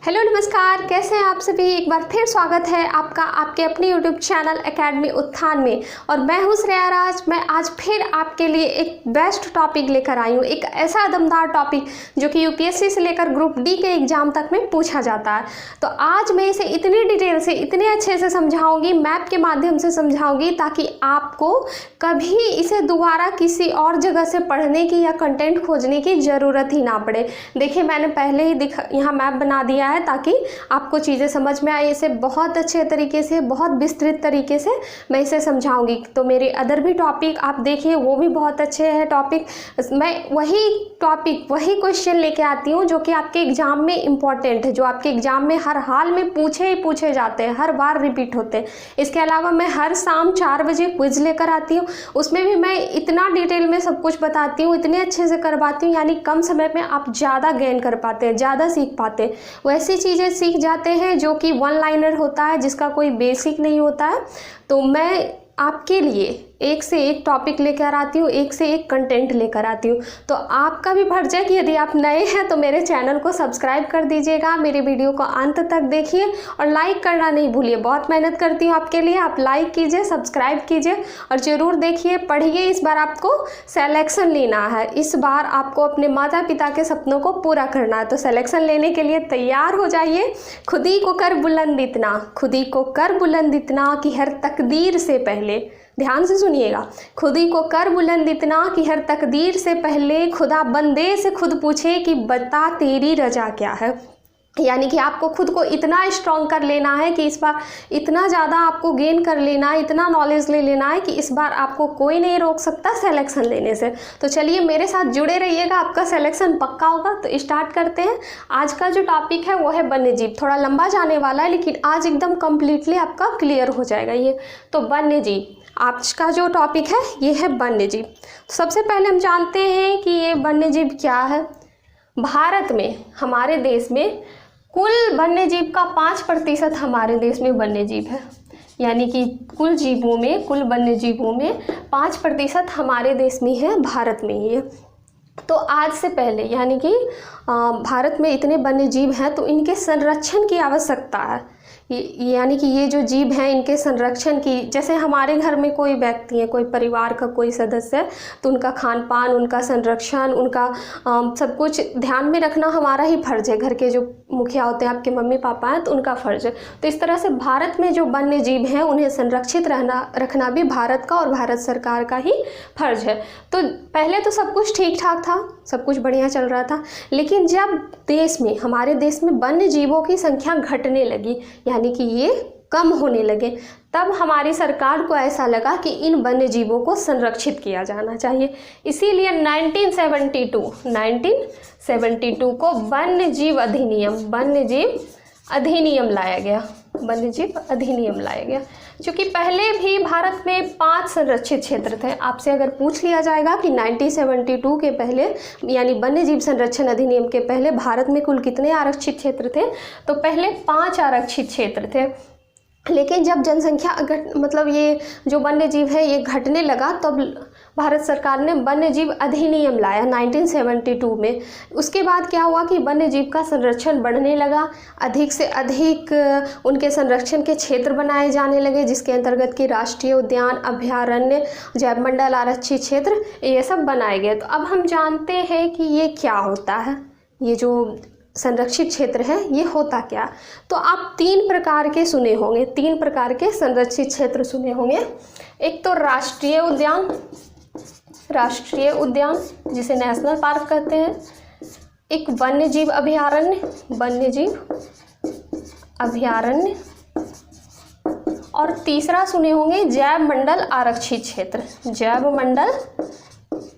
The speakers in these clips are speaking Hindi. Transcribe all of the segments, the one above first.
हेलो नमस्कार, कैसे हैं आप सभी। एक बार फिर स्वागत है आपका आपके अपने यूट्यूब चैनल एकेडमी उत्थान में। और मैं हूं श्रेया राज। मैं आज फिर आपके लिए एक बेस्ट टॉपिक लेकर आई हूं, एक ऐसा दमदार टॉपिक जो कि यूपीएससी से लेकर ग्रुप डी के एग्जाम तक में पूछा जाता है। तो आज मैं इसे इतनी डिटेल से, इतने अच्छे से समझाऊंगी, मैप के माध्यम से समझाऊंगी, ताकि आपको कभी इसे दोबारा किसी और जगह से पढ़ने की या कंटेंट खोजने की ज़रूरत ही ना पड़े। देखिए, मैंने पहले ही यहाँ मैप बना दिया है ताकि आपको चीज़ें समझ में आए। इसे बहुत अच्छे तरीके से, बहुत विस्तृत तरीके से मैं इसे समझाऊंगी। तो मेरे अदर भी टॉपिक आप देखिए, वो भी बहुत अच्छे हैं टॉपिक। मैं वही टॉपिक, वही क्वेश्चन लेके आती हूँ जो कि आपके एग्जाम में इम्पॉर्टेंट है, जो आपके एग्जाम में हर हाल में पूछे जाते हैं, हर बार रिपीट होते हैं। इसके अलावा मैं हर शाम 4 बजे क्विज लेकर आती हूँ, उसमें भी मैं इतना डिटेल में सब कुछ बताती हूँ, इतने अच्छे से करवाती हूँ, यानी कम समय में आप ज़्यादा गेन कर पाते हैं, ज़्यादा सीख पाते हैं। ऐसी चीज़ें सीख जाते हैं जो कि वन लाइनर होता है, जिसका कोई बेसिक नहीं होता है। तो मैं आपके लिए एक से एक टॉपिक लेकर आती हूँ, एक से एक कंटेंट लेकर आती हूँ। तो आपका भी फर्ज है कि यदि आप नए हैं तो मेरे चैनल को सब्सक्राइब कर दीजिएगा, मेरे वीडियो को अंत तक देखिए और लाइक करना नहीं भूलिए। बहुत मेहनत करती हूँ आपके लिए, आप लाइक कीजिए, सब्सक्राइब कीजिए और ज़रूर देखिए, पढ़िए। इस बार आपको सिलेक्शन लेना है, इस बार आपको अपने माता पिता के सपनों को पूरा करना है। तो सिलेक्शन लेने के लिए तैयार हो जाइए। खुद ही को कर बुलंद इतना, खुद ही को कर बुलंद इतना कि हर तकदीर से पहले, ध्यान से सुनिएगा, खुद ही को कर बुलंद इतना कि हर तकदीर से पहले खुदा बंदे से खुद पूछे कि बता तेरी रजा क्या है। यानी कि आपको खुद को इतना स्ट्रॉन्ग कर लेना है कि इस बार इतना ज़्यादा आपको गेन कर लेना है, इतना नॉलेज ले लेना है कि इस बार आपको कोई नहीं रोक सकता सिलेक्शन लेने से। तो चलिए मेरे साथ जुड़े रहिएगा, आपका सिलेक्शन पक्का होगा। तो स्टार्ट करते हैं। आज का जो टॉपिक है वो है वन्यजीव। थोड़ा लंबा जाने वाला है, लेकिन आज एकदम कम्प्लीटली आपका क्लियर हो जाएगा ये। तो वन्यजीव आज का जो टॉपिक है ये है वन्यजीव। सबसे पहले हम जानते हैं कि ये वन्यजीव क्या है। भारत में, हमारे देश में कुल वन्यजीव का 5% हमारे देश में वन्यजीव है। यानी कि कुल जीवों में, कुल वन्यजीवों में 5% हमारे देश में है, भारत में ही है। तो आज से पहले, यानी कि भारत में इतने वन्यजीव हैं तो इनके संरक्षण की आवश्यकता है। यानी कि ये जो जीव हैं इनके संरक्षण की, जैसे हमारे घर में कोई व्यक्ति है, कोई परिवार का कोई सदस्य है, तो उनका खान पान, उनका संरक्षण, उनका सब कुछ ध्यान में रखना हमारा ही फर्ज है। घर के जो मुखिया होते हैं, आपके मम्मी पापा हैं, तो उनका फर्ज है। तो इस तरह से भारत में जो वन्य जीव हैं उन्हें संरक्षित रखना भी भारत का और भारत सरकार का ही फर्ज है। तो पहले तो सब कुछ ठीक ठाक था, सब कुछ बढ़िया चल रहा था, लेकिन जब देश में, हमारे देश में वन्य जीवों की संख्या घटने लगी, यानी कि ये कम होने लगे, तब हमारी सरकार को ऐसा लगा कि इन वन्य जीवों को संरक्षित किया जाना चाहिए। इसीलिए 1972 को वन्यजीव अधिनियम लाया गया। वन्यजीव अधिनियम लाया गया, क्योंकि पहले भी भारत में 5 संरक्षित क्षेत्र थे। आपसे अगर पूछ लिया जाएगा कि 1972 के पहले, यानी वन्यजीव संरक्षण अधिनियम के पहले भारत में कुल कितने आरक्षित क्षेत्र थे, तो पहले 5 आरक्षित क्षेत्र थे। लेकिन जब जनसंख्या मतलब ये जो वन्य जीव है ये घटने लगा, तब भारत सरकार ने वन्यजीव अधिनियम लाया 1972 में। उसके बाद क्या हुआ कि वन्य जीव का संरक्षण बढ़ने लगा, अधिक से अधिक उनके संरक्षण के क्षेत्र बनाए जाने लगे, जिसके अंतर्गत कि राष्ट्रीय उद्यान, अभयारण्य, जैव मंडल, आरक्षित क्षेत्र, ये सब बनाए गए। तो अब हम जानते हैं कि ये क्या होता है, ये जो संरक्षित क्षेत्र है ये होता क्या। तो आप 3 प्रकार के सुने होंगे, 3 प्रकार के संरक्षित क्षेत्र सुने होंगे। एक तो राष्ट्रीय उद्यान जिसे नेशनल पार्क कहते हैं, एक वन्यजीव अभयारण्य, और तीसरा सुने होंगे जैव मंडल आरक्षित क्षेत्र, जैव मंडल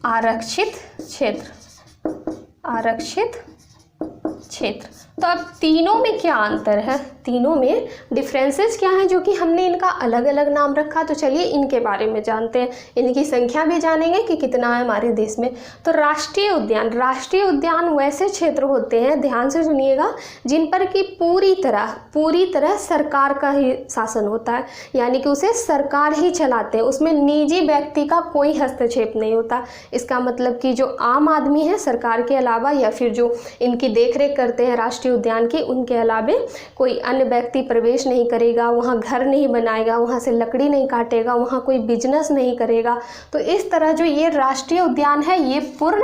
आरक्षित क्षेत्र। तो अब तीनों में क्या अंतर है, तीनों में डिफरेंसेस क्या हैं जो कि हमने इनका अलग अलग नाम रखा। तो चलिए इनके बारे में जानते हैं, इनकी संख्या भी जानेंगे कि कितना है हमारे देश में। तो राष्ट्रीय उद्यान वैसे क्षेत्र होते हैं, ध्यान से सुनिएगा, जिन पर कि पूरी तरह सरकार का ही शासन होता है, यानी कि उसे सरकार ही चलाते हैं, उसमें निजी व्यक्ति का कोई हस्तक्षेप नहीं होता। इसका मतलब कि जो आम आदमी है सरकार के अलावा, या फिर जो इनकी देखरेख करते हैं राष्ट्रीय राष्ट्रीय उद्यान के, उनके अलावे कोई अन्य व्यक्ति प्रवेश नहीं करेगा, वहाँ घर नहीं बनाएगा, वहाँ से लकड़ी नहीं काटेगा, वहाँ कोई बिजनेस नहीं करेगा। तो इस तरह जो ये राष्ट्रीय उद्यान है ये पूर्ण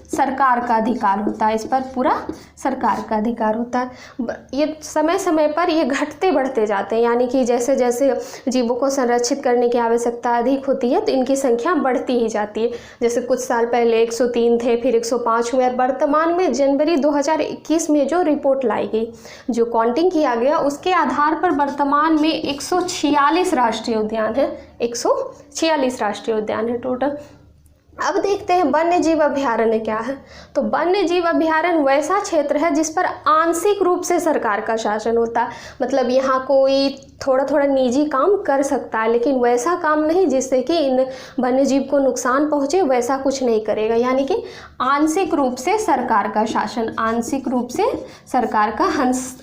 सरकार का अधिकार होता है, इस पर पूरा सरकार का अधिकार होता है। ये समय समय पर ये घटते बढ़ते जाते हैं, यानी कि जैसे जैसे जीवों को संरक्षित करने की आवश्यकता अधिक होती है तो इनकी संख्या बढ़ती ही जाती है। जैसे कुछ साल पहले 103 थे, फिर 105 हुए, और वर्तमान में जनवरी 2021 में जो रिपोर्ट लाई गई, जो काउंटिंग किया गया, उसके आधार पर वर्तमान में 146 राष्ट्रीय उद्यान है, 146 राष्ट्रीय उद्यान है टोटल। अब देखते हैं वन्य जीव अभयारण्य क्या है। तो वन्य जीव अभयारण्य वैसा क्षेत्र है जिस पर आंशिक रूप से सरकार का शासन होता है, मतलब यहाँ कोई थोड़ा थोड़ा निजी काम कर सकता है, लेकिन वैसा काम नहीं जिससे कि इन वन्य जीव को नुकसान पहुँचे, वैसा कुछ नहीं करेगा। यानी कि आंशिक रूप से सरकार का शासन, आंशिक रूप से सरकार का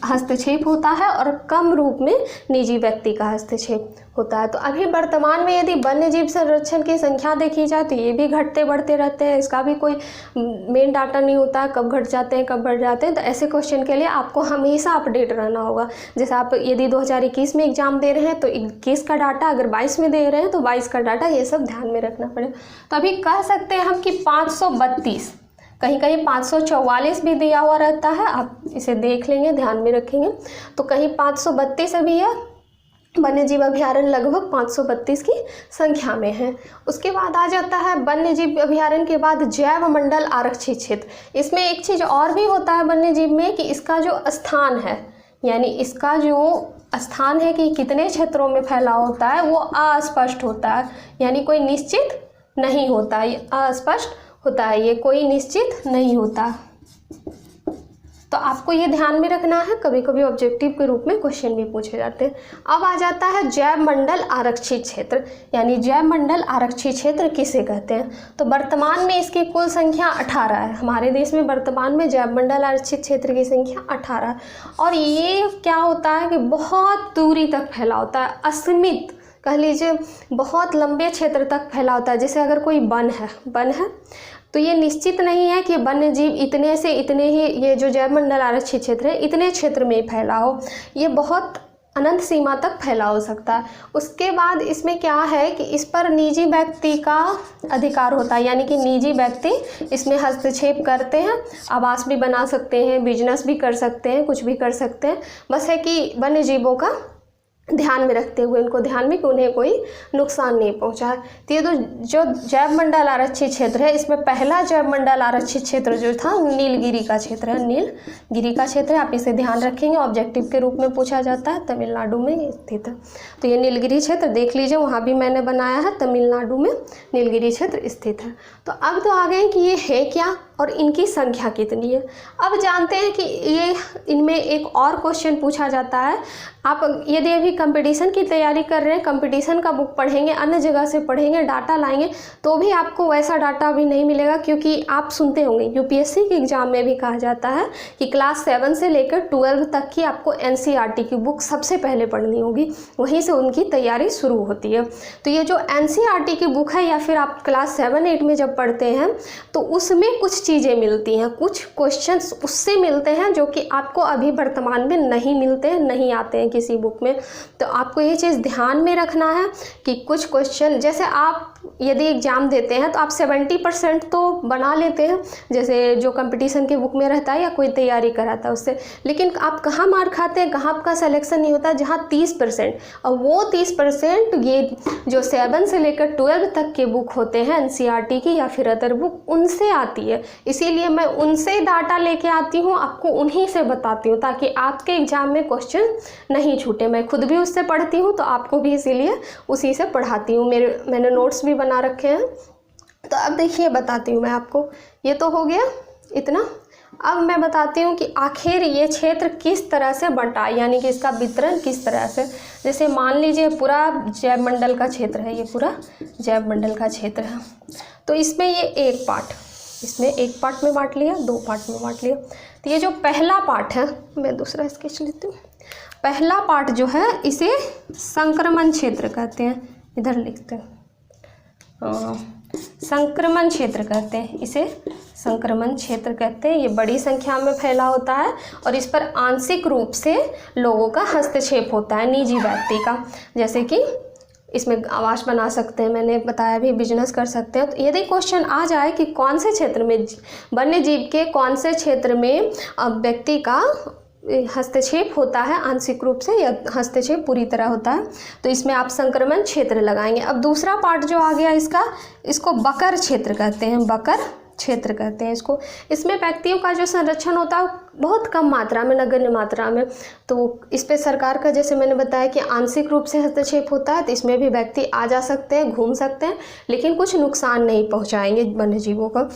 हस्तक्षेप होता है और कम रूप में निजी व्यक्ति का हस्तक्षेप होता है। तो अभी वर्तमान में यदि वन्य जीव संरक्षण की संख्या देखी जाए तो ये भी घटते बढ़ते रहते हैं, इसका भी कोई मेन डाटा नहीं होता है, कब घट जाते हैं कब बढ़ जाते हैं। तो ऐसे क्वेश्चन के लिए आपको हमेशा अपडेट रहना होगा। जैसे आप यदि 2021 में एग्जाम दे रहे हैं तो 21 का डाटा, अगर 22 में दे रहे हैं तो 22 का डाटा, ये सब ध्यान में रखना पड़ेगा। तो अभी कह सकते हैं हम कि 532, कहीं कहीं 544 भी दिया हुआ रहता है, आप इसे देख लेंगे, ध्यान में रखेंगे। तो कहीं 532 भी है, वन्य जीव अभयारण्य लगभग 532 की संख्या में है। उसके बाद आ जाता है वन्य जीव अभयारण्य के बाद जैव मंडल आरक्षित क्षेत्र। इसमें एक चीज़ और भी होता है वन्य जीव में कि इसका जो स्थान है, यानी इसका जो स्थान है कि कितने क्षेत्रों में फैला होता है, वो अस्पष्ट होता है, यानी कोई निश्चित नहीं होता, ये अस्पष्ट होता है, ये कोई निश्चित नहीं होता। तो आपको ये ध्यान में रखना है, कभी कभी ऑब्जेक्टिव के रूप में क्वेश्चन भी पूछे जाते हैं। अब आ जाता है जैव मंडल आरक्षित क्षेत्र, यानी जैव मंडल आरक्षित क्षेत्र किसे कहते हैं। तो वर्तमान में इसकी कुल संख्या 18 है, हमारे देश में वर्तमान में जैव मंडल आरक्षित क्षेत्र की संख्या 18 है। और ये क्या होता है कि बहुत दूरी तक फैला होता है, असीमित कह लीजिए, बहुत लंबे क्षेत्र तक फैला होता है। जैसे अगर कोई वन है तो ये निश्चित नहीं है कि वन्य जीव इतने से इतने ही, ये जो जैव मंडल आरक्षित क्षेत्र है इतने क्षेत्र में फैला हो, ये बहुत अनंत सीमा तक फैला हो सकता है। उसके बाद इसमें क्या है कि इस पर निजी व्यक्ति का अधिकार होता है, यानी कि निजी व्यक्ति इसमें हस्तक्षेप करते हैं, आवास भी बना सकते हैं, बिजनेस भी कर सकते हैं, कुछ भी कर सकते हैं। बस है कि वन्य जीवों का ध्यान में रखते हुए, उनको ध्यान में कि उन्हें कोई नुकसान नहीं पहुंचा। तो ये तो जो जैव मंडल आरक्षित क्षेत्र है, इसमें पहला जैव मंडल आरक्षित क्षेत्र जो था नीलगिरी का क्षेत्र है, नीलगिरी का क्षेत्र है, आप इसे ध्यान रखेंगे, ऑब्जेक्टिव के रूप में पूछा जाता है, तमिलनाडु में स्थित है। तो ये नीलगिरी क्षेत्र देख लीजिए, वहाँ भी मैंने बनाया है, तमिलनाडु में नीलगिरी क्षेत्र स्थित है। तो अब तो आ गए कि ये है क्या और इनकी संख्या कितनी है। अब जानते हैं कि ये इनमें एक और क्वेश्चन पूछा जाता है। आप यदि अभी कंपटीशन की तैयारी कर रहे हैं, कंपटीशन का बुक पढ़ेंगे, अन्य जगह से पढ़ेंगे, डाटा लाएंगे, तो भी आपको वैसा डाटा भी नहीं मिलेगा, क्योंकि आप सुनते होंगे यूपीएससी के एग्जाम में भी कहा जाता है कि क्लास 7 से लेकर 12 तक की आपको एनसीईआरटी की बुक सबसे पहले पढ़नी होगी, वहीं से उनकी तैयारी शुरू होती है। तो ये जो एनसीईआरटी की बुक है, या फिर आप क्लास 7-8 में जब पढ़ते हैं तो उसमें कुछ चीज़ें मिलती हैं, कुछ क्वेश्चंस उससे मिलते हैं जो कि आपको अभी वर्तमान में नहीं मिलते हैं, नहीं आते हैं किसी बुक में। तो आपको ये चीज़ ध्यान में रखना है कि कुछ क्वेश्चन, जैसे आप यदि एग्ज़ाम देते हैं तो आप 70% तो बना लेते हैं, जैसे जो कंपटीशन के बुक में रहता है या कोई तैयारी कराता है उससे, लेकिन आप कहाँ मार खाते हैं, कहाँ आपका सिलेक्शन नहीं होता, जहाँ 30%, और वो 30% ये जो 7 से लेकर 12 तक के बुक होते हैं एनसीईआरटी की या फिर अदर बुक, उनसे आती है। इसीलिए मैं उनसे डाटा लेके आती हूँ, आपको उन्हीं से बताती हूँ, ताकि आपके एग्ज़ाम में क्वेश्चन नहीं छूटे। मैं खुद भी उससे पढ़ती हूँ, तो आपको भी इसीलिए उसी से पढ़ाती हूँ। मैंने नोट्स भी बना रखे हैं। तो अब देखिए बताती हूँ मैं आपको, ये तो हो गया इतना। अब मैं बताती हूँ कि आखिर ये क्षेत्र किस तरह से बंटा, यानी कि इसका वितरण किस तरह से। जैसे मान लीजिए पूरा जैव मंडल का क्षेत्र है, ये पूरा जैव मंडल का क्षेत्र है, तो इसमें ये एक पार्ट, इसमें एक पार्ट में बांट लिया, 2 पार्ट में बांट लिया। तो ये जो पहला पार्ट है, मैं दूसरा स्केच लेती हूँ। पहला पार्ट जो है इसे संक्रमण क्षेत्र कहते हैं, इधर लिखते हैं। संक्रमण क्षेत्र कहते हैं, इसे संक्रमण क्षेत्र कहते हैं। ये बड़ी संख्या में फैला होता है और इस पर आंशिक रूप से लोगों का हस्तक्षेप होता है, निजी व्यक्ति का। जैसे कि इसमें आवास बना सकते हैं, मैंने बताया भी, बिजनेस कर सकते हैं। तो यदि क्वेश्चन आ जाए कि कौन से क्षेत्र में, वन्य जीव के कौन से क्षेत्र में व्यक्ति का हस्तक्षेप होता है आंशिक रूप से या हस्तक्षेप पूरी तरह होता है, तो इसमें आप संक्रमण क्षेत्र लगाएंगे। अब दूसरा पार्ट जो आ गया इसको बकर क्षेत्र कहते हैं, बकर क्षेत्र कहते हैं इसको। इसमें व्यक्तियों का जो संरक्षण होता है बहुत कम मात्रा में, नगण्य मात्रा में। तो इस पे सरकार का, जैसे मैंने बताया कि आंशिक रूप से हस्तक्षेप होता है, तो इसमें भी व्यक्ति आ जा सकते हैं, घूम सकते हैं, लेकिन कुछ नुकसान नहीं पहुंचाएंगे वन्य जीवों को।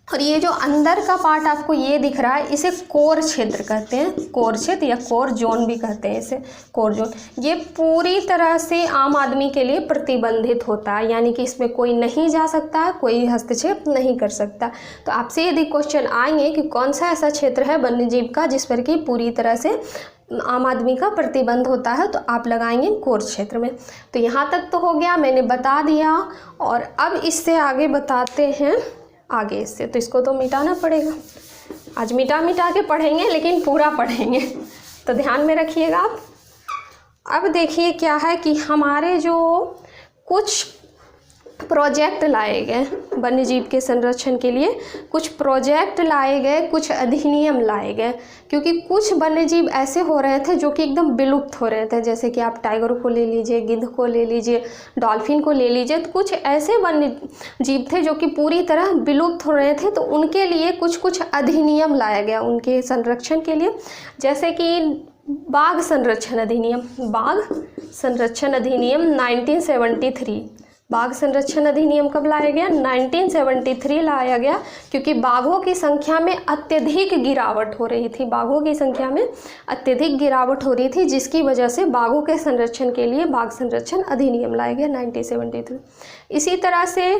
और ये जो अंदर का पार्ट आपको ये दिख रहा है, इसे कोर क्षेत्र कहते हैं, कोर क्षेत्र या कोर जोन भी कहते हैं इसे, कोर जोन। ये पूरी तरह से आम आदमी के लिए प्रतिबंधित होता है, यानी कि इसमें कोई नहीं जा सकता, कोई हस्तक्षेप नहीं कर सकता। तो आपसे यदि क्वेश्चन आएंगे कि कौन सा ऐसा क्षेत्र है वन्य जीव का जिस पर कि पूरी तरह से आम आदमी का प्रतिबंध होता है, तो आप लगाएंगे कोर क्षेत्र में। तो यहाँ तक तो हो गया, मैंने बता दिया। और अब इससे आगे बताते हैं आगे इससे, तो इसको तो मिटाना पड़ेगा। आज मिटा के पढ़ेंगे, लेकिन पूरा पढ़ेंगे, तो ध्यान में रखिएगा आप। अब देखिए क्या है कि हमारे जो कुछ प्रोजेक्ट लाए गए वन्य जीव के संरक्षण के लिए, कुछ प्रोजेक्ट लाए गए, कुछ अधिनियम लाए गए, क्योंकि कुछ वन्य जीव ऐसे हो रहे थे जो कि एकदम विलुप्त हो रहे थे। जैसे कि आप टाइगर को ले लीजिए, गिद्ध को ले लीजिए, डॉल्फिन को ले लीजिए। तो कुछ ऐसे वन्य जीव थे जो कि पूरी तरह विलुप्त हो रहे थे, तो उनके लिए कुछ अधिनियम लाया गया उनके संरक्षण के लिए। जैसे कि बाघ संरक्षण अधिनियम, बाघ संरक्षण अधिनियम 1973। बाघ संरक्षण अधिनियम कब लाया गया? 1973 लाया गया, क्योंकि बाघों की संख्या में अत्यधिक गिरावट हो रही थी, बाघों की संख्या में अत्यधिक गिरावट हो रही थी, जिसकी वजह से बाघों के संरक्षण के लिए बाघ संरक्षण अधिनियम लाया गया 1973। इसी तरह से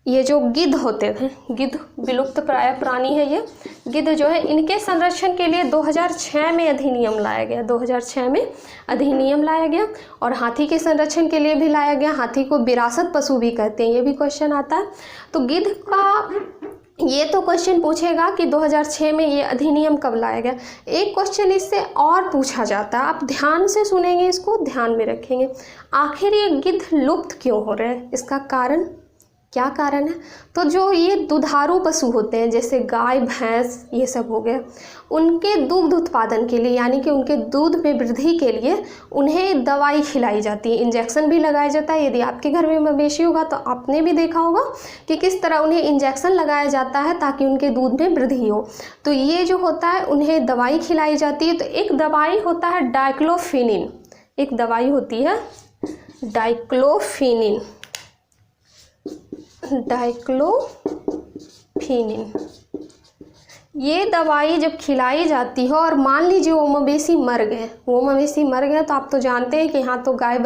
ये जो गिद्ध होते थे, गिद्ध विलुप्त प्राय प्राणी है, ये गिद्ध जो है, इनके संरक्षण के लिए 2006 में अधिनियम लाया गया, 2006 में अधिनियम लाया गया। और हाथी के संरक्षण के लिए भी लाया गया, हाथी को विरासत पशु भी कहते हैं, ये भी क्वेश्चन आता है। तो गिद्ध का ये तो क्वेश्चन पूछेगा कि 2006 में ये अधिनियम कब लाया गया। एक क्वेश्चन इससे और पूछा जाता है, आप ध्यान से सुनेंगे, इसको ध्यान में रखेंगे। आखिर ये गिद्ध लुप्त क्यों हो रहे हैं, इसका कारण क्या कारण है? तो जो ये दुधारू पशु होते हैं, जैसे गाय, भैंस, ये सब हो गए, उनके दुग्ध उत्पादन के लिए, यानी कि उनके दूध में वृद्धि के लिए उन्हें दवाई खिलाई जाती है, इंजेक्शन भी लगाया जाता है। यदि आपके घर में मवेशी होगा तो आपने भी देखा होगा कि किस तरह उन्हें इंजेक्शन लगाया जाता है ताकि उनके दूध में वृद्धि हो। तो ये जो होता है, उन्हें दवाई खिलाई जाती है। तो एक दवाई होता है डाइक्लोफिनिन, एक दवाई होती है डाइक्लोफिनिन, डाइक्लोफिनिन। ये दवाई जब खिलाई जाती है और मान लीजिए वो मवेशी मर गए, तो आप तो जानते हैं कि यहाँ तो गाय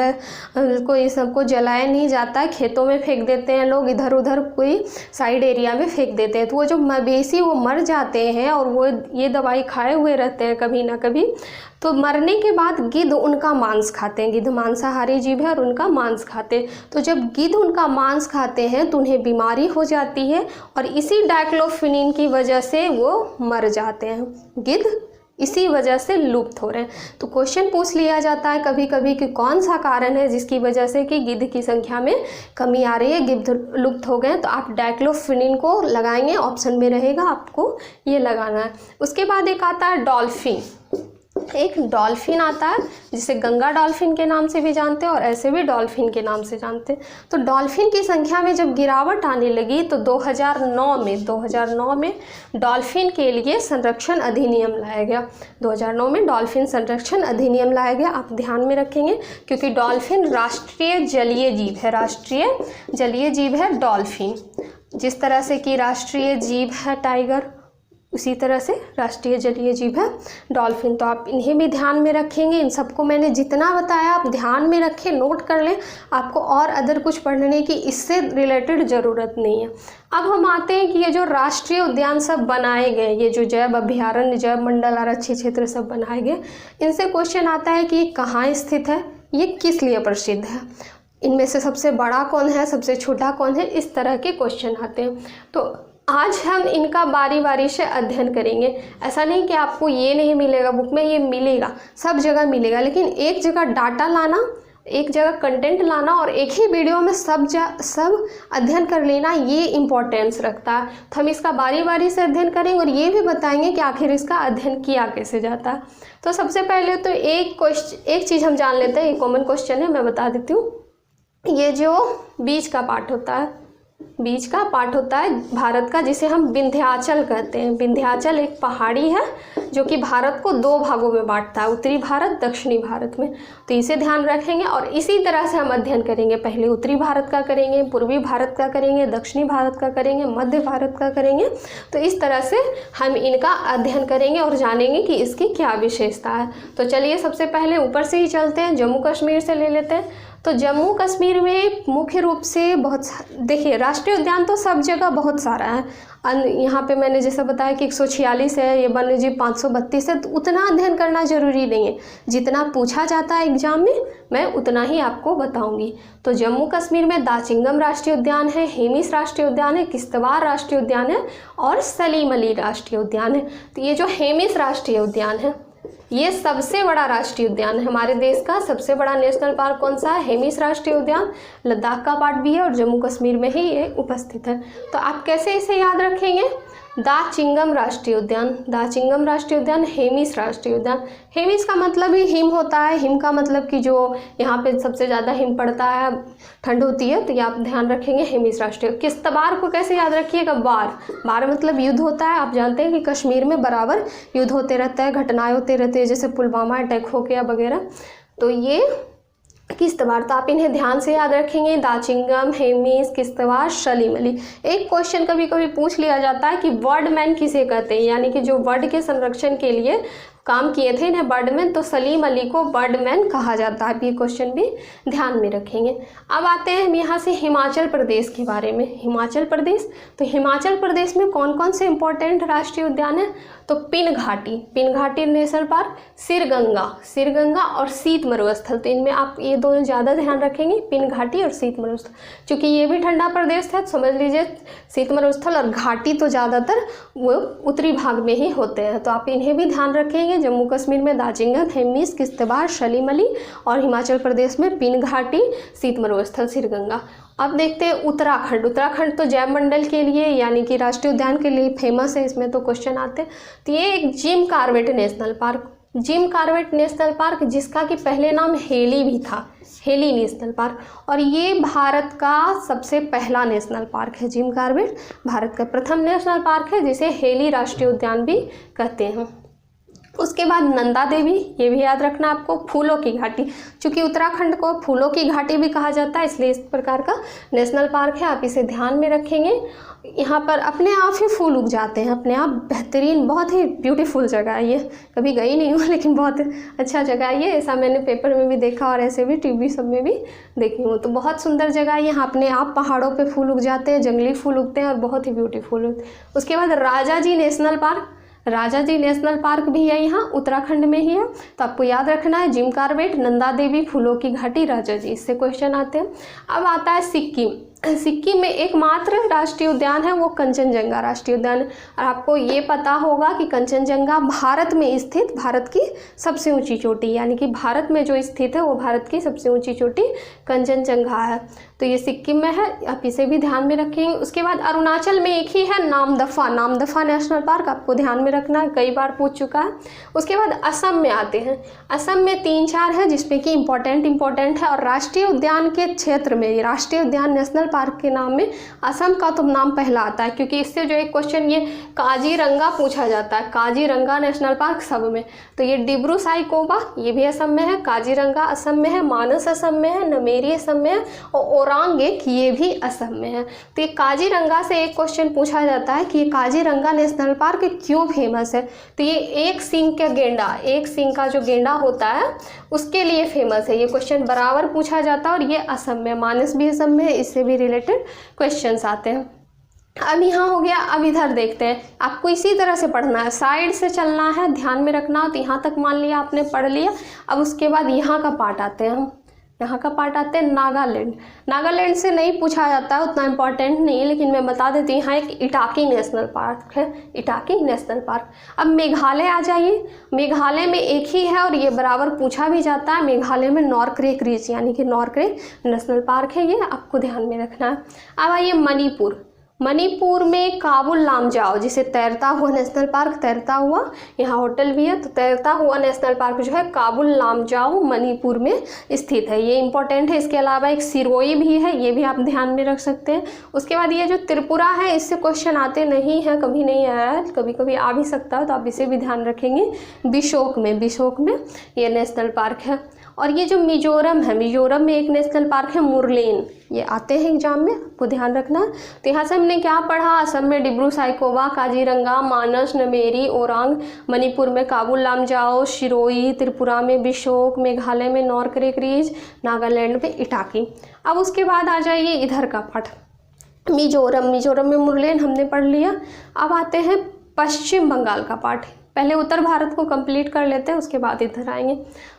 को ये सबको जलाया नहीं जाता है, खेतों में फेंक देते हैं लोग, इधर उधर कोई साइड एरिया में फेंक देते हैं। तो वो जो मवेशी वो मर जाते हैं और वो ये दवाई खाए हुए रहते हैं कभी ना कभी, तो मरने के बाद गिद्ध उनका मांस खाते हैं। गिद्ध मांसाहारी जीव है और उनका मांस खाते हैं। तो जब गिद्ध उनका मांस खाते हैं तो उन्हें बीमारी हो जाती है और इसी डाइक्लोफिनिन की वजह से वो मर जाते हैं। गिद्ध इसी वजह से लुप्त हो रहे हैं। तो क्वेश्चन पूछ लिया जाता है कभी कभी कि कौन सा कारण है जिसकी वजह से कि गिद्ध की संख्या में कमी आ रही है, गिद्ध लुप्त हो गए। तो आप डाइक्लोफिनिन को लगाएंगे, ऑप्शन में रहेगा, आपको ये लगाना है। उसके बाद एक आता है डॉल्फिन, एक डॉल्फिन आता है जिसे गंगा डॉल्फिन के नाम से भी जानते हैं और ऐसे भी डॉल्फिन के नाम से जानते हैं। तो डॉल्फिन की संख्या में जब गिरावट आने लगी तो 2009 में डॉल्फिन के लिए संरक्षण अधिनियम लाया गया। 2009 में डॉल्फिन संरक्षण अधिनियम लाया गया। आप ध्यान में रखेंगे क्योंकि डॉल्फिन राष्ट्रीय जलीय जीव है, राष्ट्रीय जलीय जीव है डॉल्फिन। जिस तरह से कि राष्ट्रीय जीव है टाइगर, उसी तरह से राष्ट्रीय जलीय जीव है डॉल्फिन। तो आप इन्हें भी ध्यान में रखेंगे। इन सबको मैंने जितना बताया आप ध्यान में रखें, नोट कर लें। आपको और अदर कुछ पढ़ने की इससे रिलेटेड ज़रूरत नहीं है। अब हम आते हैं कि ये जो राष्ट्रीय उद्यान सब बनाए गए, ये जो जैव अभयारण्य, जैव मंडल, आरक्षित क्षेत्र सब बनाए गए, इनसे क्वेश्चन आता है कि ये कहाँ स्थित है, ये किस लिए प्रसिद्ध है। इनमें से सबसे बड़ा कौन है, सबसे छोटा कौन है, इस तरह के क्वेश्चन आते हैं। तो आज हम इनका बारी बारी से अध्ययन करेंगे। ऐसा नहीं कि आपको ये नहीं मिलेगा बुक में, ये मिलेगा, सब जगह मिलेगा, लेकिन एक जगह डाटा लाना, एक जगह कंटेंट लाना और एक ही वीडियो में सब अध्ययन कर लेना, ये इम्पोर्टेंस रखता है। तो हम इसका बारी बारी से अध्ययन करेंगे और ये भी बताएंगे कि आखिर इसका अध्ययन किया कैसे जाता है। तो सबसे पहले तो एक चीज़ हम जान लेते हैं, ये कॉमन क्वेश्चन है, मैं बता देती हूँ। ये जो बीच का पार्ट होता है, बीच का पार्ट होता है भारत का, जिसे हम विंध्याचल कहते हैं। विंध्याचल एक पहाड़ी है जो कि भारत को 2 भागों में बांटता है, उत्तरी भारत, दक्षिणी भारत में। तो इसे ध्यान रखेंगे और इसी तरह से हम अध्ययन करेंगे। पहले उत्तरी भारत का करेंगे, पूर्वी भारत का करेंगे, दक्षिणी भारत का करेंगे, मध्य भारत का करेंगे। तो इस तरह से हम इनका अध्ययन करेंगे और जानेंगे कि इसकी क्या विशेषता है। तो चलिए सबसे पहले ऊपर से ही चलते हैं, जम्मू कश्मीर से ले लेते हैं। तो जम्मू कश्मीर में मुख्य रूप से देखिए, राष्ट्रीय उद्यान तो सब जगह बहुत सारा है। यहाँ पे मैंने जैसा बताया कि 146 है, ये वन्य जीव 532 है, तो उतना अध्ययन करना जरूरी नहीं है। जितना पूछा जाता है एग्जाम में मैं उतना ही आपको बताऊंगी। तो जम्मू कश्मीर में दाचिंगम राष्ट्रीय उद्यान है, हेमिस राष्ट्रीय उद्यान है, किश्तवाड़ राष्ट्रीय उद्यान है और सलीम अली राष्ट्रीय उद्यान है। तो ये जो हेमिस राष्ट्रीय उद्यान है, ये सबसे बड़ा राष्ट्रीय उद्यान है। हमारे देश का सबसे बड़ा नेशनल पार्क कौन सा है? हेमिस राष्ट्रीय उद्यान। लद्दाख का पार्ट भी है और जम्मू कश्मीर में ही ये उपस्थित है। तो आप कैसे इसे याद रखेंगे? दाचिंगम राष्ट्रीय उद्यान, दाचिंगम राष्ट्रीय उद्यान, हेमिस राष्ट्रीय उद्यान। हेमिस का मतलब ही हिम होता है। हिम का मतलब कि जो यहाँ पे सबसे ज़्यादा हिम पड़ता है, ठंड होती है, तो ये आप ध्यान रखेंगे हेमिस राष्ट्रीय। किश्तवाड़ को कैसे याद रखिएगा? बार मतलब युद्ध होता है। आप जानते हैं कि कश्मीर में बराबर युद्ध होते रहता है, घटनाएं होते रहती है, जैसे पुलवामा अटैक हो गया वगैरह। तो ये किश्तवाड़, तो आप इन्हें ध्यान से याद रखेंगे। दाचिंगम, हेमिस, किश्तवाड़, सलीम अली। एक क्वेश्चन कभी कभी पूछ लिया जाता है कि बर्डमैन किसे कहते हैं, यानी कि जो बर्ड के संरक्षण के लिए काम किए थे इन्हें बर्डमैन, तो सलीम अली को बर्डमैन कहा जाता है। ये क्वेश्चन भी ध्यान में रखेंगे। अब आते हैं हम यहाँ से हिमाचल प्रदेश के बारे में। हिमाचल प्रदेश, तो हिमाचल प्रदेश में कौन कौन से इंपॉर्टेंट राष्ट्रीय उद्यान है? तो पिन घाटी नेशनल पार्क, सिरगंगा और शीत मरुस्थल। तो इनमें आप ये दोनों ज़्यादा ध्यान रखेंगे, पिन घाटी और शीत मरुस्थल। चूँकि ये भी ठंडा प्रदेश है तो समझ लीजिए शीत मरुस्थल और घाटी तो ज़्यादातर वो उत्तरी भाग में ही होते हैं, तो आप इन्हें भी ध्यान रखेंगे। जम्मू कश्मीर में दाचिंगम, हेमिस, किश्तवाड़, सलीम अली और हिमाचल प्रदेश में पिन घाटी, शीत मरुस्थल, सिरगंगा। अब देखते हैं उत्तराखंड तो जैव मंडल के लिए यानी कि राष्ट्रीय उद्यान के लिए फेमस है। इसमें तो क्वेश्चन आते हैं। तो ये एक जिम कॉर्बेट नेशनल पार्क, जिसका कि पहले नाम हेली भी था, हेली नेशनल पार्क, और ये भारत का सबसे पहला नेशनल पार्क है। जिम कॉर्बेट भारत का प्रथम नेशनल पार्क है, जिसे हेली राष्ट्रीय उद्यान भी कहते हैं। उसके बाद नंदा देवी, ये भी याद रखना आपको। फूलों की घाटी, चूँकि उत्तराखंड को फूलों की घाटी भी कहा जाता है, इसलिए इस प्रकार का नेशनल पार्क है, आप इसे ध्यान में रखेंगे। यहाँ पर अपने आप ही फूल उग जाते हैं, अपने आप बेहतरीन, बहुत ही ब्यूटीफुल जगह है ये। कभी गई नहीं हूँ लेकिन बहुत अच्छा जगह है ये, ऐसा मैंने पेपर में भी देखा और ऐसे भी टीवी सब में भी देखी हूँ। तो बहुत सुंदर जगह है। यहाँ अपने आप पहाड़ों पे फूल उग जाते हैं, जंगली फूल उगते हैं और बहुत ही ब्यूटीफुल होते हैं। उसके बाद राजाजी नेशनल पार्क भी है, यहाँ उत्तराखंड में ही है। तो आपको याद रखना है जिम कॉर्बेट, नंदा देवी, फूलों की घाटी, राजाजी, इससे क्वेश्चन आते हैं। अब आता है सिक्किम में एकमात्र राष्ट्रीय उद्यान है वो कंचनजंगा राष्ट्रीय उद्यान है। और आपको ये पता होगा कि कंचनजंगा भारत में स्थित भारत की सबसे ऊंची चोटी, यानी कि भारत में जो स्थित है वो भारत की सबसे ऊंची चोटी कंचनजंगा है। तो ये सिक्किम में है, आप इसे भी ध्यान में रखेंगे। उसके बाद अरुणाचल में एक ही है, नामदफा नेशनल पार्क, आपको ध्यान में रखना है, कई बार पूछ चुका है। उसके बाद असम में आते हैं। असम में 3-4 है जिसमें कि इम्पोर्टेंट है। और राष्ट्रीय उद्यान के क्षेत्र में, राष्ट्रीय उद्यान नेशनल पार्क के नाम में असम का तो नाम पहला आता है, क्योंकि इससे जो एक क्वेश्चन ये काजीरंगा पूछा जाता है, काजीरंगा नेशनल पार्क सब में। तो ये डिब्रू साइखोवा ये भी असम में है, काजीरंगा असम में है, मानस असम में है, नमेरी असम में है और ओरांगेक ये भी असम में है। तो ये काजीरंगा से एक क्वेश्चन पूछा जाता है कि ये काजीरंगा नेशनल पार्क क्यों फेमस है। तो ये एक सींग का जो गेंडा होता है उसके लिए फेमस है। ये क्वेश्चन बराबर पूछा जाता है और ये असम में, मानस भी असम में है, इससे भी रिलेटेड क्वेश्चंस आते हैं। अब यहाँ हो गया। अब इधर देखते हैं, आपको इसी तरह से पढ़ना है, साइड से चलना है, ध्यान में रखना। तो यहाँ तक मान लिया आपने पढ़ लिया। अब उसके बाद यहाँ का पार्ट आते हैं हम, यहाँ का पार्ट आता है नागालैंड। नागालैंड से नहीं पूछा जाता है, उतना इम्पोर्टेंट नहीं है, लेकिन मैं बता देती हूँ यहाँ एक इटाकी नेशनल पार्क है, इटाकी नेशनल पार्क। अब मेघालय आ जाइए, मेघालय में एक ही है और ये बराबर पूछा भी जाता है। मेघालय में नॉर्क्रेक रीच यानी कि नॉर्क्रेक नेशनल पार्क है, ये आपको ध्यान में रखना है। अब आइए मणिपुर। मणिपुर में काबुल लामजाओ, जिसे तैरता हुआ नेशनल पार्क, तैरता हुआ, यहाँ होटल भी है, तो तैरता हुआ नेशनल पार्क जो है काबुल लामजाओ मणिपुर में स्थित है, ये इंपॉर्टेंट है। इसके अलावा एक सिरोई भी है, ये भी आप ध्यान में रख सकते हैं। उसके बाद ये जो त्रिपुरा है, इससे क्वेश्चन आते नहीं हैं, कभी नहीं आया है, कभी कभी आ भी सकता है, तो आप इसे भी ध्यान रखेंगे। बिशोक में ये नेशनल पार्क है। और ये जो मिजोरम है, मिजोरम में एक नेशनल पार्क है मुरलेन, ये आते हैं एग्जाम में, आपको ध्यान रखना है। तो यहाँ से हमने क्या पढ़ा, असम में डिब्रू साइखोवा, काजीरंगा, मानस, नमेरी, ओरांग, मणिपुर में काबुल लामजाओ, शिरोई, त्रिपुरा में बिशोक, मेघालय में नॉर्क्रेक रीच, नागालैंड में इटाकी। अब उसके बाद आ जाइए इधर का पार्ट, मिजोरम में मुरलेन हमने पढ़ लिया। अब आते हैं पश्चिम बंगाल का पार्ट। पहले उत्तर भारत को कंप्लीट कर लेते हैं, उसके बाद इधर आएंगे।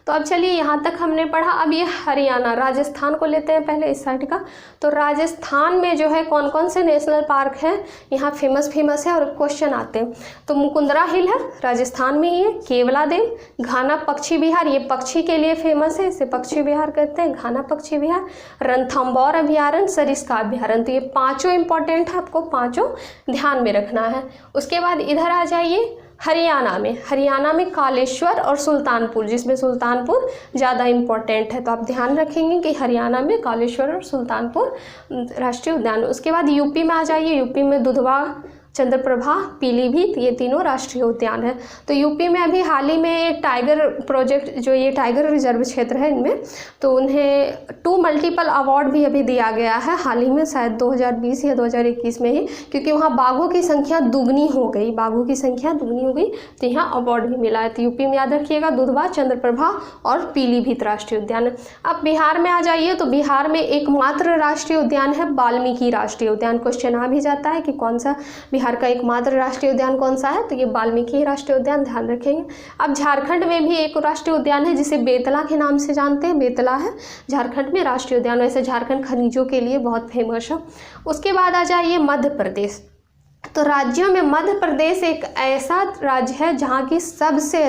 तो अब चलिए यहाँ तक हमने पढ़ा। अब ये हरियाणा, राजस्थान को लेते हैं पहले इस साइड का। तो राजस्थान में जो है कौन कौन से नेशनल पार्क हैं यहाँ फेमस है और क्वेश्चन आते हैं। तो मुकुंदरा हिल है, राजस्थान में ही है। केवलादेव, घाना पक्षी विहार, ये पक्षी के लिए फेमस है, इसे पक्षी विहार कहते हैं, घाना पक्षी विहार। रणथंबोर अभयारण्य, सरिस्का अभयारण्य। तो ये पाँचों इंपॉर्टेंट है, आपको पाँचों ध्यान में रखना है। उसके बाद इधर आ जाइए हरियाणा में कालेश्वर और सुल्तानपुर, जिसमें सुल्तानपुर ज़्यादा इम्पोर्टेंट है, तो आप ध्यान रखेंगे कि हरियाणा में कालेश्वर और सुल्तानपुर राष्ट्रीय उद्यान। उसके बाद यूपी में आ जाइए, यूपी में दुधवा, चंद्रप्रभा, पीलीभीत, ये तीनों राष्ट्रीय उद्यान है। तो यूपी में अभी हाल ही में टाइगर प्रोजेक्ट, जो ये टाइगर रिजर्व क्षेत्र है इनमें, तो उन्हें 2 मल्टीपल अवार्ड भी अभी दिया गया है हाल ही में, शायद 2020 या 2021 में ही, क्योंकि वहाँ बाघों की संख्या दुगनी हो गई, तो यहाँ अवार्ड भी मिला है। तो यूपी में याद रखिएगा दुधवा, चंद्रप्रभा और पीलीभीत राष्ट्रीय उद्यान। अब बिहार में आ जाइए, तो बिहार में एकमात्र राष्ट्रीय उद्यान है वाल्मीकि राष्ट्रीय उद्यान। क्वेश्चन आ भी जाता है कि कौन सा बिहार का एकमात्र राष्ट्रीय उद्यान कौन सा है, तो ये वाल्मीकि राष्ट्रीय उद्यान, ध्यान रखेंगे। अब झारखंड में भी एक राष्ट्रीय उद्यान है जिसे बेतला के नाम से जानते हैं, बेतला है झारखंड में राष्ट्रीय उद्यान। वैसे झारखंड खनिजों के लिए बहुत फेमस है। उसके बाद आ जाइए मध्य प्रदेश। तो राज्यों में मध्य प्रदेश एक ऐसा राज्य है जहाँ की सबसे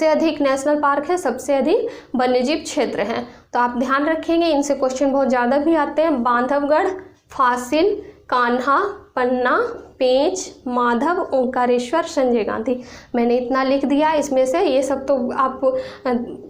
अधिक नेशनल पार्क है, सबसे अधिक वन्यजीव क्षेत्र हैं। तो आप ध्यान रखेंगे, इनसे क्वेश्चन बहुत ज़्यादा भी आते हैं। बांधवगढ़, फासिल, कान्हा, पन्ना, पेंच, माधव, ओंकारेश्वर, संजय गांधी। मैंने इतना लिख दिया, इसमें से ये सब तो आप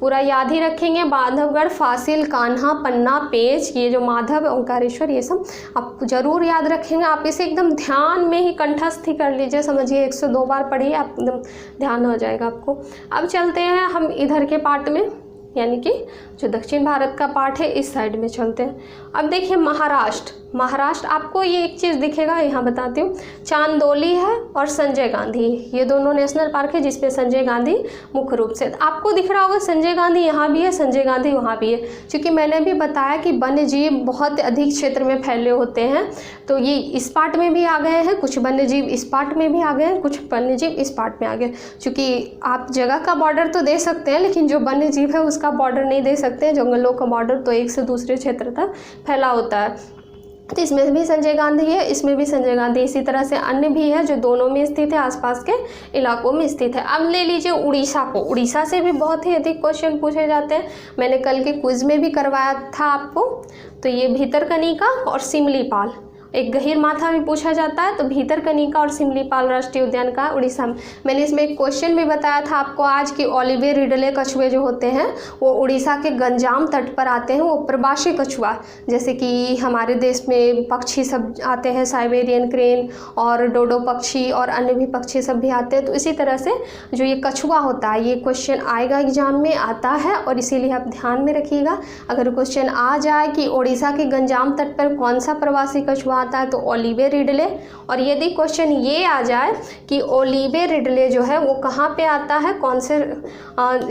पूरा याद ही रखेंगे। बांधवगढ़, फासिल, कान्हा, पन्ना, पेंच, ये जो माधव, ओंकारेश्वर, ये सब आप जरूर याद रखेंगे। आप इसे एकदम ध्यान में ही कंठस्थ ही कर लीजिए, समझिए 102 बार पढ़िए, आप एकदम ध्यान हो जाएगा आपको। अब चलते हैं हम इधर के पार्ट में, यानी कि जो दक्षिण भारत का पार्ट है, इस साइड में चलते हैं। अब देखिए महाराष्ट्र, आपको ये एक चीज़ दिखेगा, यहाँ बताती हूँ, चांदोली है और संजय गांधी, ये दोनों नेशनल पार्क है जिसमें संजय गांधी मुख्य रूप से। आपको दिख रहा होगा संजय गांधी यहाँ भी है, संजय गांधी वहाँ भी है, क्योंकि मैंने भी बताया कि वन्य जीव बहुत अधिक क्षेत्र में फैले होते हैं। तो ये इस पार्ट में भी आ गए हैं, कुछ वन्य जीव इस पार्ट में भी आ गए हैं, कुछ वन्य जीव इस पार्ट में आ गए। चूँकि आप जगह का बॉर्डर तो दे सकते हैं, लेकिन जो वन्य जीव है उसका बॉर्डर नहीं दे सकते हैं। जंगलों का बॉर्डर तो एक से दूसरे क्षेत्र तक फैला होता है। तो इसमें भी संजय गांधी है, इसमें भी संजय गांधी, इसी तरह से अन्य भी है जो दोनों में स्थित है, आसपास के इलाकों में स्थित है। अब ले लीजिए उड़ीसा को, उड़ीसा से भी बहुत ही अधिक क्वेश्चन पूछे जाते हैं, मैंने कल के क्विज में भी करवाया था आपको। तो ये भीतरकनिका और सिमलीपाल, एक गहीर माथा भी पूछा जाता है, तो भीतरकनिका और सिमलीपाल राष्ट्रीय उद्यान का उड़ीसा में। मैंने इसमें एक क्वेश्चन भी बताया था आपको आज कि ओलिवे रिडले कछुए जो होते हैं वो उड़ीसा के गंजाम तट पर आते हैं, वो प्रवासी कछुआ, जैसे कि हमारे देश में पक्षी सब आते हैं, साइबेरियन क्रेन और डोडो पक्षी और अन्य भी पक्षी सब भी आते हैं। तो इसी तरह से जो ये कछुआ होता है, ये क्वेश्चन आएगा एग्जाम में, आता है, और इसीलिए आप ध्यान में रखिएगा। अगर क्वेश्चन आ जाए कि उड़ीसा के गंजाम तट पर कौन सा प्रवासी कछुआ आता है, तो ओलिवे रिडले। और यदि क्वेश्चन ये आ जाए कि ओलिवे रिडले जो है वो कहाँ पे आता है, कौन से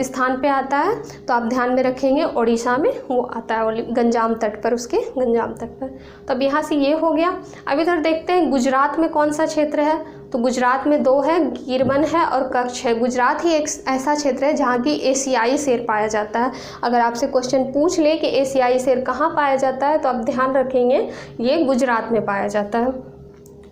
स्थान पे आता है, तो आप ध्यान में रखेंगे उड़ीसा में वो आता है, गंजाम तट पर, उसके गंजाम तट पर। तो अब यहाँ से ये हो गया। अब इधर देखते हैं गुजरात में कौन सा क्षेत्र है, तो गुजरात में 2 है, गिरवन है और कच्छ है। गुजरात ही एक ऐसा क्षेत्र है जहाँ की एशियाई शेर पाया जाता है। अगर आपसे क्वेश्चन पूछ ले कि एशियाई शेर कहाँ पाया जाता है तो आप ध्यान रखेंगे ये गुजरात में पाया जाता है।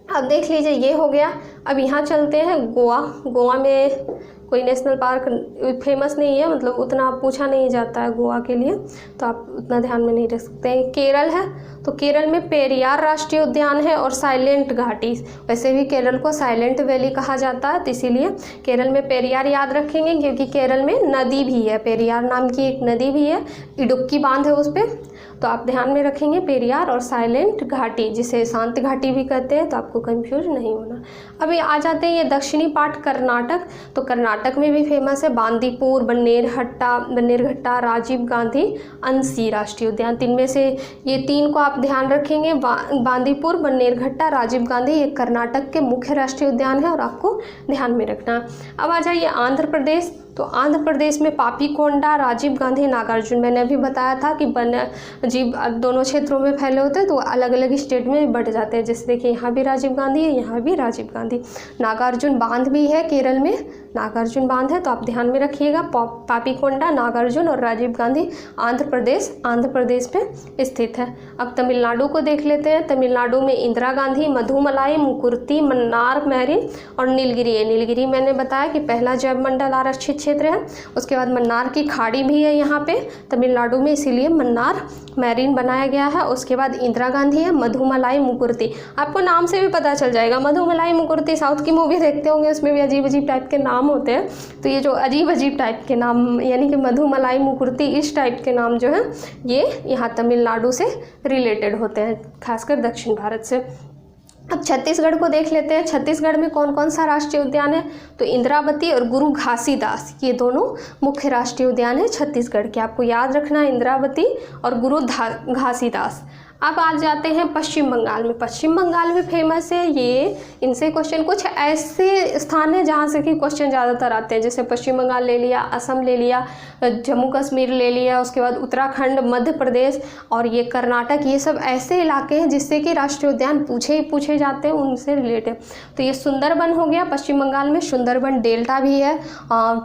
अब देख लीजिए ये हो गया। अब यहाँ चलते हैं गोवा। गोवा में कोई नेशनल पार्क फेमस नहीं है, मतलब उतना पूछा नहीं जाता है गोवा के लिए, तो आप उतना ध्यान में नहीं रख सकते हैं। केरल है, तो केरल में पेरियार राष्ट्रीय उद्यान है और साइलेंट घाटी। वैसे भी केरल को साइलेंट वैली कहा जाता है, तो इसीलिए केरल में पेरियार याद रखेंगे, क्योंकि केरल में नदी भी है, पेरियार नाम की एक नदी भी है, इडुक्की बांध है उस पर, तो आप ध्यान में रखेंगे पेरियार और साइलेंट घाटी, जिसे शांत घाटी भी कहते हैं, तो आपको कंफ्यूज नहीं होना। अभी आ जाते हैं ये दक्षिणी पार्ट कर्नाटक। तो कर्नाटक में भी फेमस है बांदीपुर, बन्नेरघट्टा, राजीव गांधी, अंसी राष्ट्रीय उद्यान। 3 में से ये 3 को आप ध्यान रखेंगे, बांदीपुर, बन्नेरघट्टा, राजीव गांधी, ये कर्नाटक के मुख्य राष्ट्रीय उद्यान है और आपको ध्यान में रखना। अब आ जाइए आंध्र प्रदेश। तो आंध्र प्रदेश में पापीकोंडा, राजीव गांधी, नागार्जुन। मैंने अभी बताया था कि वन्य जीव दोनों क्षेत्रों में फैले होते हैं, तो अलग अलग स्टेट में बढ़ जाते हैं। जैसे देखिए यहाँ भी राजीव गांधी है, यहाँ भी राजीव गांधी। नागार्जुन बांध भी है केरल में, नागार्जुन बांध है, तो आप ध्यान में रखिएगा। पापीकोंडा, नागार्जुन और राजीव गांधी आंध्र प्रदेश में स्थित है। अब तमिलनाडु को देख लेते हैं। तमिलनाडु में इंदिरा गांधी, मधुमलाई, मुकुर्ती, मन्नार मैरिन और नीलगिरी है। नीलगिरी मैंने बताया कि पहला जैव मंडल आरक्षित क्षेत्र है। उसके बाद मन्नार की खाड़ी भी है यहाँ पे तमिलनाडु में, इसीलिए मन्नार मैरिन बनाया गया है। उसके बाद इंदिरा गांधी है, मधुमलाई, मुकुर्ती। आपको नाम से भी पता चल जाएगा, मधुमलाई, मुकुर्ती। साउथ की मूवी देखते होंगे, उसमें भी अजीब अजीब टाइप के नाम होते हैं, तो ये जो अजीब अजीब टाइप के नाम, यानी कि मधुमलाई, मुकुर्ती, इस टाइप के नाम जो है ये यहाँ तमिलनाडु से रिलेटेड होते हैं, खासकर दक्षिण भारत से। अब छत्तीसगढ़ को देख लेते हैं। छत्तीसगढ़ में कौन कौन सा राष्ट्रीय उद्यान है? तो इंद्रावती और गुरु घासीदास, ये दोनों मुख्य राष्ट्रीय उद्यान है छत्तीसगढ़ के। आपको याद रखना है इंद्रावती और गुरु घासीदास। अब आ जाते हैं पश्चिम बंगाल में। पश्चिम बंगाल में फेमस है ये, इनसे क्वेश्चन कुछ ऐसे स्थान है जहाँ से कि क्वेश्चन ज़्यादातर आते हैं, जैसे पश्चिम बंगाल ले लिया, असम ले लिया, जम्मू कश्मीर ले लिया, उसके बाद उत्तराखंड, मध्य प्रदेश और ये कर्नाटक। ये सब ऐसे इलाके हैं जिससे कि राष्ट्रीय उद्यान पूछे जाते हैं उनसे रिलेटेड। तो ये सुंदरबन हो गया पश्चिम बंगाल में। सुंदरबन डेल्टा भी है,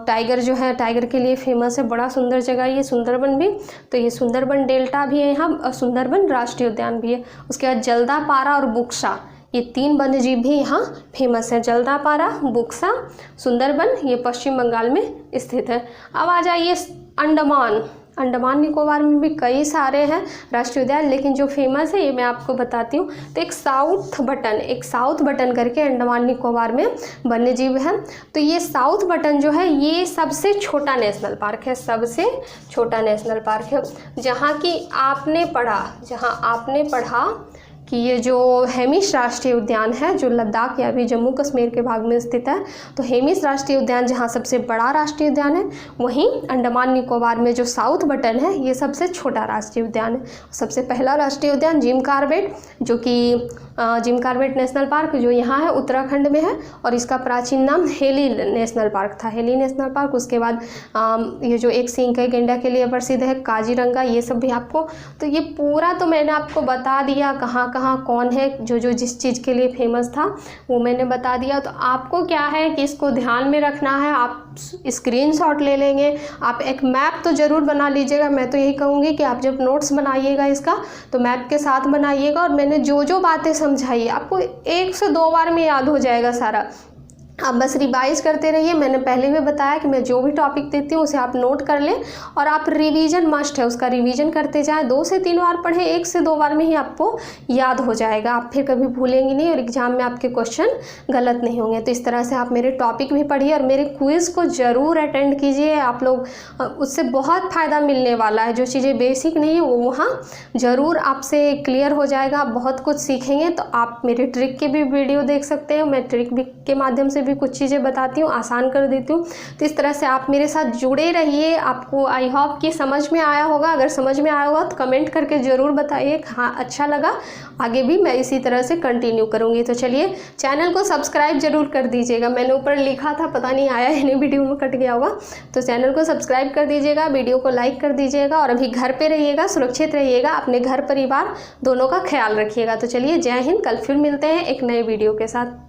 टाइगर जो है, टाइगर के लिए फेमस है, बड़ा सुंदर जगह ये सुंदरबन भी। तो ये सुंदरबन डेल्टा भी है यहाँ, सुंदरबन राष्ट्रीय उद्यान भी है। उसके बाद जल्दापारा और बुक्सा, ये 3 वन्यजीव भी यहाँ फेमस है। जल्दापारा, बुक्सा, सुंदरबन, ये पश्चिम बंगाल में स्थित है। अब आ जाइए अंडमान निकोबार में भी कई सारे हैं राष्ट्रीय उद्यान, लेकिन जो फेमस है ये मैं आपको बताती हूँ। तो एक साउथ बटन करके अंडमान निकोबार में वन्यजीव है। तो ये साउथ बटन जो है ये सबसे छोटा नेशनल पार्क है, सबसे छोटा नेशनल पार्क है, जहाँ आपने पढ़ा कि ये जो हेमिस राष्ट्रीय उद्यान है जो लद्दाख या भी जम्मू कश्मीर के भाग में स्थित है, तो हेमिस राष्ट्रीय उद्यान जहाँ सबसे बड़ा राष्ट्रीय उद्यान है, वहीं अंडमान निकोबार में जो साउथ बटन है ये सबसे छोटा राष्ट्रीय उद्यान है। सबसे पहला राष्ट्रीय उद्यान जिम कॉर्बेट, जो कि जिम कॉर्बेट नेशनल पार्क जो यहाँ है उत्तराखंड में है, और इसका प्राचीन नाम हेली नेशनल पार्क था, हेली नेशनल पार्क। उसके बाद ये जो एक सींग के गेंडा के लिए प्रसिद्ध है काजीरंगा, ये सब भी आपको, तो ये पूरा तो मैंने आपको बता दिया कहाँ कहाँ कौन है, जो जिस चीज़ के लिए फेमस था वो मैंने बता दिया। तो आपको क्या है कि इसको ध्यान में रखना है, आप स्क्रीनशॉट ले लेंगे, आप एक मैप तो ज़रूर बना लीजिएगा। मैं तो यही कहूँगी कि आप जब नोट्स बनाइएगा इसका तो मैप के साथ बनाइएगा, और मैंने जो बातें समझाई आपको 1 से 2 बार में याद हो जाएगा सारा। आप बस रिवाइज करते रहिए। मैंने पहले भी बताया कि मैं जो भी टॉपिक देती हूँ उसे आप नोट कर लें, और आप रिवीजन मस्ट है, उसका रिवीजन करते जाएं। 2 से 3 बार पढ़ें, 1 से 2 बार में ही आपको याद हो जाएगा, आप फिर कभी भूलेंगे नहीं और एग्जाम में आपके क्वेश्चन गलत नहीं होंगे। तो इस तरह से आप मेरे टॉपिक भी पढ़िए और मेरे क्विज़ को ज़रूर अटेंड कीजिए। आप लोग उससे बहुत फ़ायदा मिलने वाला है, जो चीज़ें बेसिक नहीं है वो वहाँ ज़रूर आपसे क्लियर हो जाएगा, आप बहुत कुछ सीखेंगे। तो आप मेरे ट्रिक के भी वीडियो देख सकते हैं, मैं ट्रिक के माध्यम से भी कुछ चीज़ें बताती हूँ, आसान कर देती हूँ। तो इस तरह से आप मेरे साथ जुड़े रहिए। आपको आई होप कि समझ में आया होगा, अगर समझ में आया होगा तो कमेंट करके ज़रूर बताइए हाँ अच्छा लगा, आगे भी मैं इसी तरह से कंटिन्यू करूँगी। तो चलिए चैनल को सब्सक्राइब जरूर कर दीजिएगा, मैंने ऊपर लिखा था पता नहीं आया इन्हें वीडियो में कट गया होगा, तो चैनल को सब्सक्राइब कर दीजिएगा, वीडियो को लाइक कर दीजिएगा, और अभी घर पे रहिएगा, सुरक्षित रहिएगा, अपने घर परिवार दोनों का ख्याल रखिएगा। तो चलिए जय हिंद, कल फिर मिलते हैं एक नए वीडियो के साथ।